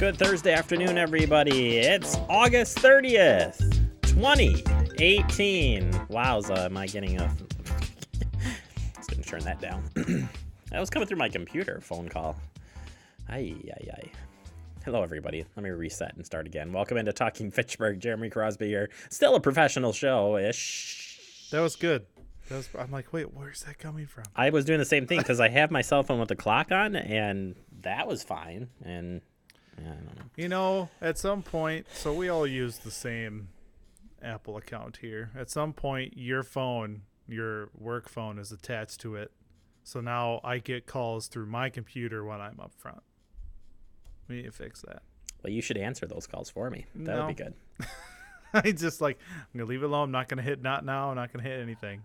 Good Thursday afternoon, everybody. It's August 30th, 2018. Wowza, am I getting a... Just gonna turn that down. That was coming through my computer phone call. Ay. Hello, everybody. Let me reset and start again. Welcome into Talking Fitchburg. Jeremy Crosby here. Still a professional show-ish. That was good. I'm like, wait, where's that coming from? I was doing the same thing because I have my cell phone with the clock on, and that was fine. And yeah, I don't know. You know, at some point, so we all use the same Apple account here. At some point, your phone, your work phone, is attached to it. So now I get calls through my computer when I'm up front. We need to fix that. Well, you should answer those calls for me. That would be good. I just I'm going to leave it alone. I'm not going to hit not now. I'm not going to hit anything.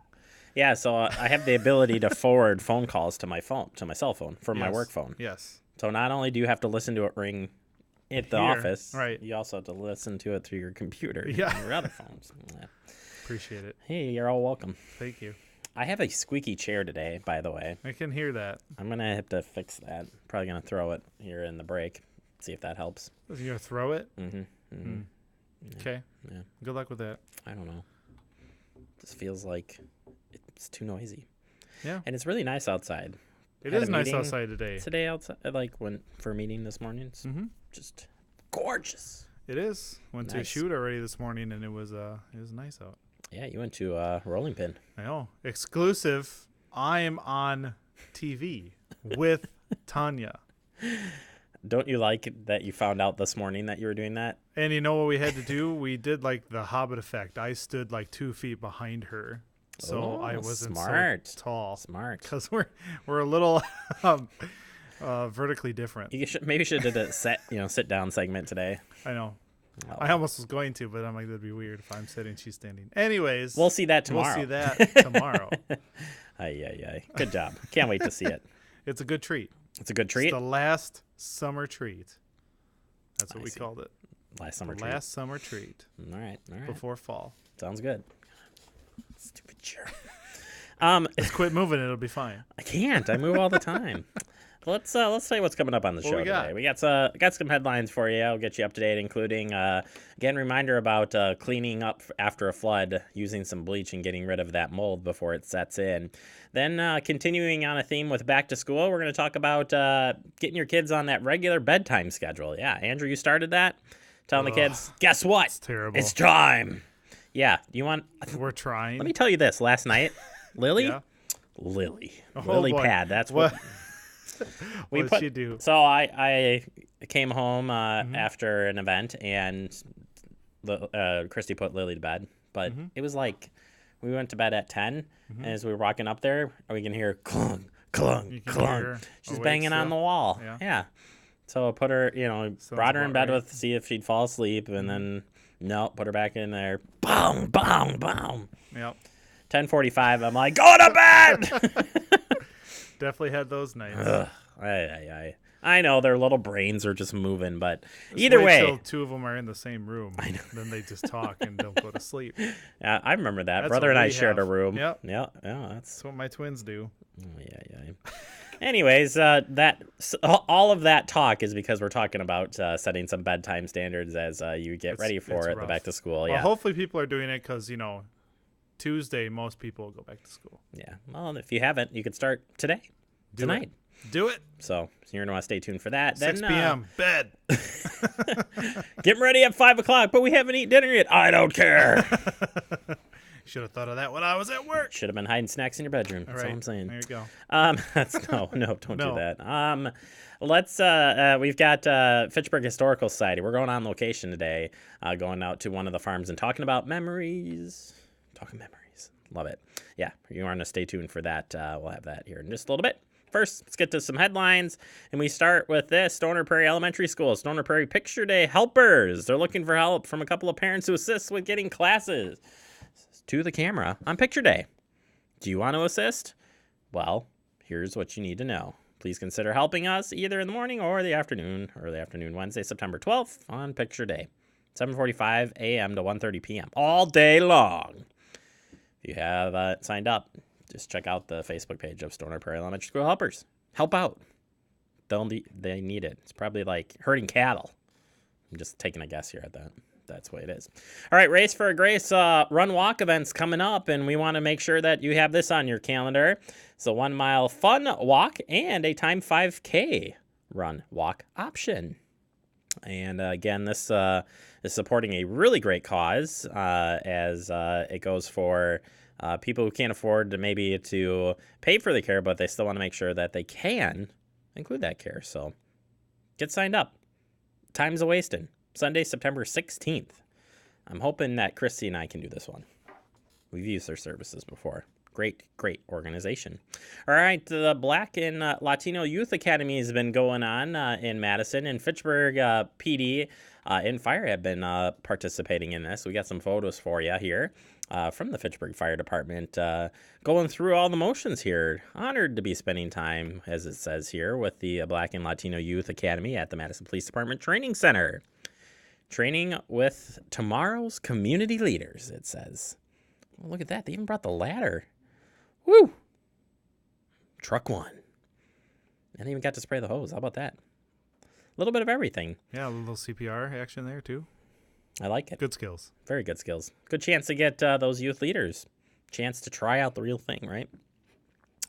Yeah, so I have the ability to forward phone calls to my phone, to my cell phone, from my work phone. Yes. So not only do you have to listen to it ring at the office, right, you also have to listen to it through your computer and your other phones. Yeah. Appreciate it. Hey, you're all welcome. Thank you. I have a squeaky chair today, by the way. I can hear that. I'm going to have to fix that. Probably going to throw it here in the break, see if that helps. You're going to throw it? Mm-hmm. Yeah. Okay. Yeah. Good luck with that. I don't know. Just feels like it's too noisy. Yeah. And it's really nice outside. It is nice outside today. Today outside, like for a meeting this morning, it's just gorgeous. It is. Went to a shoot already this morning, and it was nice out. Yeah, you went to Rolling Pin. I know. Exclusive. I am on TV with Tanya. Don't you like that you found out this morning that you were doing that? And you know what we had to do? We did like the Hobbit effect. I stood like 2 feet behind her. So I wasn't so tall. Smart. Because we're a little vertically different. You maybe should have did a sit down segment today. I know. Oh. I almost was going to, but I'm like, that'd be weird if I'm sitting, she's standing. Anyways. We'll see that tomorrow. Ay. Good job. Can't wait to see it. It's a good treat. It's a good treat? It's the last summer treat. That's what we called it. Last summer treat. Last summer treat. All right. Before fall. Sounds good. Stupid chair. Just quit moving. It'll be fine. I can't. I move all the time. Let's tell you what's coming up on the show today. We got some headlines for you. I'll get you up to date, including again reminder about cleaning up after a flood, using some bleach and getting rid of that mold before it sets in. Then continuing on a theme with back to school, we're going to talk about getting your kids on that regular bedtime schedule. Yeah, Andrew, you started that, telling the kids, guess what? It's terrible. It's time. Yeah, you want? We're trying. Let me tell you this. Last night, Lily Pad. That's what. What did she do? So I came home after an event, and Christy put Lily to bed. But it was like we went to bed at 10, and as we were walking up there, we can hear clunk, clunk, clunk. She's banging on the wall. Yeah. So I put her, brought her in bed with see if she'd fall asleep, and then put her back in there. Boom, boom, boom. Yep. 10:45. I'm like, go to bed. Definitely had those nights. I know their little brains are just moving, but just either wait way, till two of them are in the same room. I know. Then they just talk and don't go to sleep. Yeah, I remember that. Brother and I shared a room. Yep. Yeah. That's what my twins do. Yeah. Anyways, all of that talk is because we're talking about setting some bedtime standards as you get ready for the back to school. Well, hopefully people are doing it because Tuesday, most people will go back to school. Yeah. Well, if you haven't, you could start tonight. Do it. So you're going to want to stay tuned for that. 6 p.m. Bed. Getting ready at 5 o'clock, but we haven't eaten dinner yet. I don't care. Should have thought of that when I was at work. Should have been hiding snacks in your bedroom. That's all I'm saying. There you go. Don't do that. We've got Fitchburg Historical Society. We're going on location today, going out to one of the farms and talking about memories. Talking memories. Love it. Yeah, you want to stay tuned for that. We'll have that here in just a little bit. First, let's get to some headlines, and we start with this. Stoner Prairie Elementary School, Stoner Prairie Picture Day helpers. They're looking for help from a couple of parents to assist with getting classes to the camera on Picture Day. Do you want to assist? Well, here's what you need to know. Please consider helping us either in the morning or the afternoon, Wednesday, September 12th on Picture Day, 7:45 a.m. to 1:30 p.m. all day long. If you have signed up, just check out the Facebook page of Stoner Prairie Elementary School Helpers. Help out. They need it. It's probably like herding cattle. I'm just taking a guess here at that. That's the way it is. All right, Race for Grace run walk events coming up, and we want to make sure that you have this on your calendar. It's a 1 mile fun walk and a time 5K run walk option. And again, this is supporting a really great cause as it goes for people who can't afford to pay for the care, but they still want to make sure that they can include that care. So get signed up. Time's a wasting. Sunday, September 16th. I'm hoping that Christy and I can do this one. We've used their services before. Great organization. All right, the Black and Latino Youth Academy has been going on in Madison, and Fitchburg PD and Fire have been participating in this. We got some photos for you here from the Fitchburg Fire Department, going through all the motions here. Honored to be spending time, as it says here, with the Black and Latino Youth Academy at the Madison Police Department Training Center. Training with tomorrow's community leaders, it says. Well, look at that. They even brought the ladder. Woo! Truck one. And they even got to spray the hose. How about that? A little bit of everything. Yeah, a little CPR action there, too. I like it. Good skills. Very good skills. Good chance to get those youth leaders. Chance to try out the real thing, right?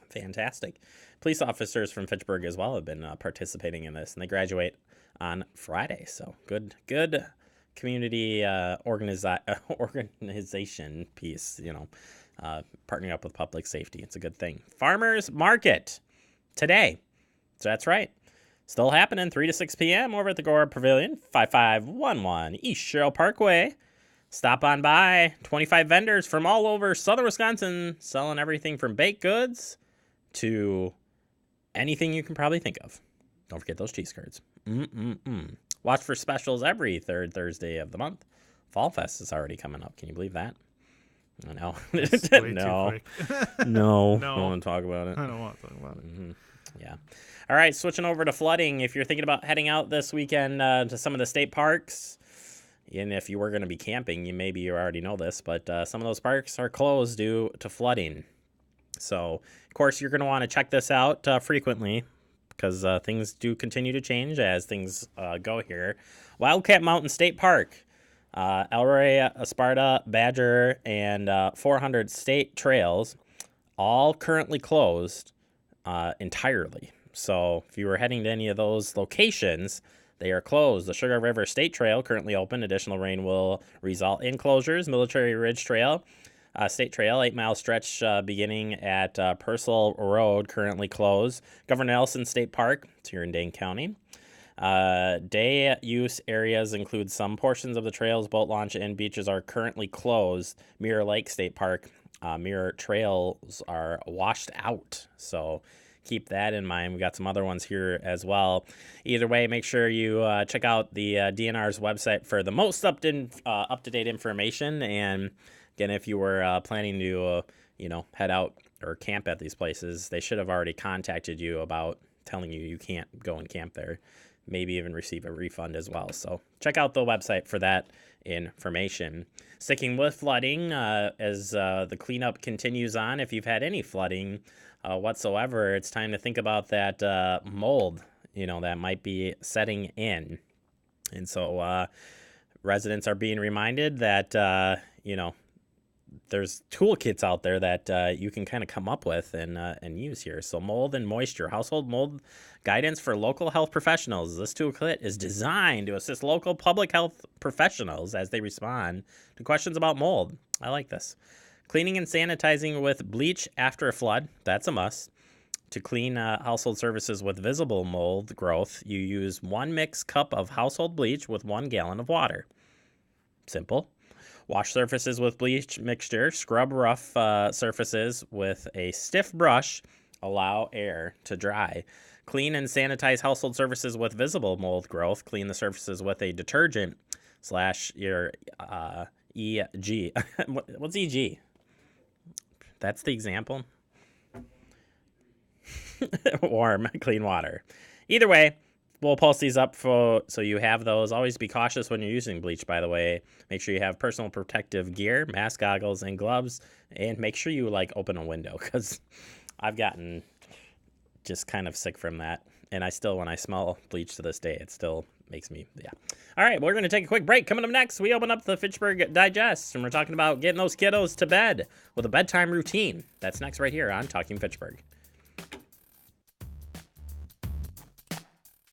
Fantastic. Police officers from Fitchburg as well have been participating in this, and they graduate on Friday. So good community organization piece, partnering up with public safety. It's a good thing. Farmers Market today. So that's right. Still happening 3 to 6 p.m. over at the Gore Pavilion, 5511 East Sherrill Parkway. Stop on by. 25 vendors from all over southern Wisconsin selling everything from baked goods to anything you can probably think of. Don't forget those cheese curds. Watch for specials every third Thursday of the month. Fall Fest is already coming up. Can you believe that? I know. No. No. I don't want to talk about it. I don't want to talk about it. Yeah. All right, switching over to flooding. If you're thinking about heading out this weekend to some of the state parks, and if you were going to be camping, you already know this, but some of those parks are closed due to flooding. So, of course, you're going to want to check this out frequently because things do continue to change as things go here. Wildcat Mountain State Park, Elroy, Sparta, Badger, and 400 state trails, all currently closed entirely. So if you were heading to any of those locations, they are closed. The Sugar River State Trail currently open. Additional rain will result in closures. Military Ridge Trail, State Trail, 8-mile stretch beginning at Purcell Road, currently closed. Governor Nelson State Park, it's here in Dane County. Day use areas include some portions of the trails, boat launch, and beaches are currently closed. Mirror Lake State Park, mirror trails are washed out. So keep that in mind. We got some other ones here as well. Either way, make sure you check out the DNR's website for the most up-to-date information. And again, if you were planning to, head out or camp at these places, they should have already contacted you about telling you can't go and camp there. Maybe even receive a refund as well. So check out the website for that information. Sticking with flooding, as the cleanup continues on, if you've had any flooding whatsoever, it's time to think about that mold, that might be setting in. And so residents are being reminded that, there's toolkits out there that you can kind of come up with and use here. So mold and moisture, household mold guidance for local health professionals. This toolkit is designed to assist local public health professionals as they respond to questions about mold. I like this. Cleaning and sanitizing with bleach after a flood. That's a must. To clean household surfaces with visible mold growth, you use 1 mixed cup of household bleach with 1 gallon of water. Simple. Wash surfaces with bleach mixture. Scrub rough surfaces with a stiff brush. Allow air to dry. Clean and sanitize household surfaces with visible mold growth. Clean the surfaces with a detergent / your EG. What's EG? That's the example. Warm, clean water. Either way, we'll post these up so you have those. Always be cautious when you're using bleach, by the way. Make sure you have personal protective gear, mask, goggles, and gloves. And make sure you open a window, because I've gotten just kind of sick from that. And when I smell bleach to this day, it still makes me, yeah. All right, we're going to take a quick break. Coming up next, we open up the Fitchburg Digest, and we're talking about getting those kiddos to bed with a bedtime routine. That's next right here on Talking Fitchburg.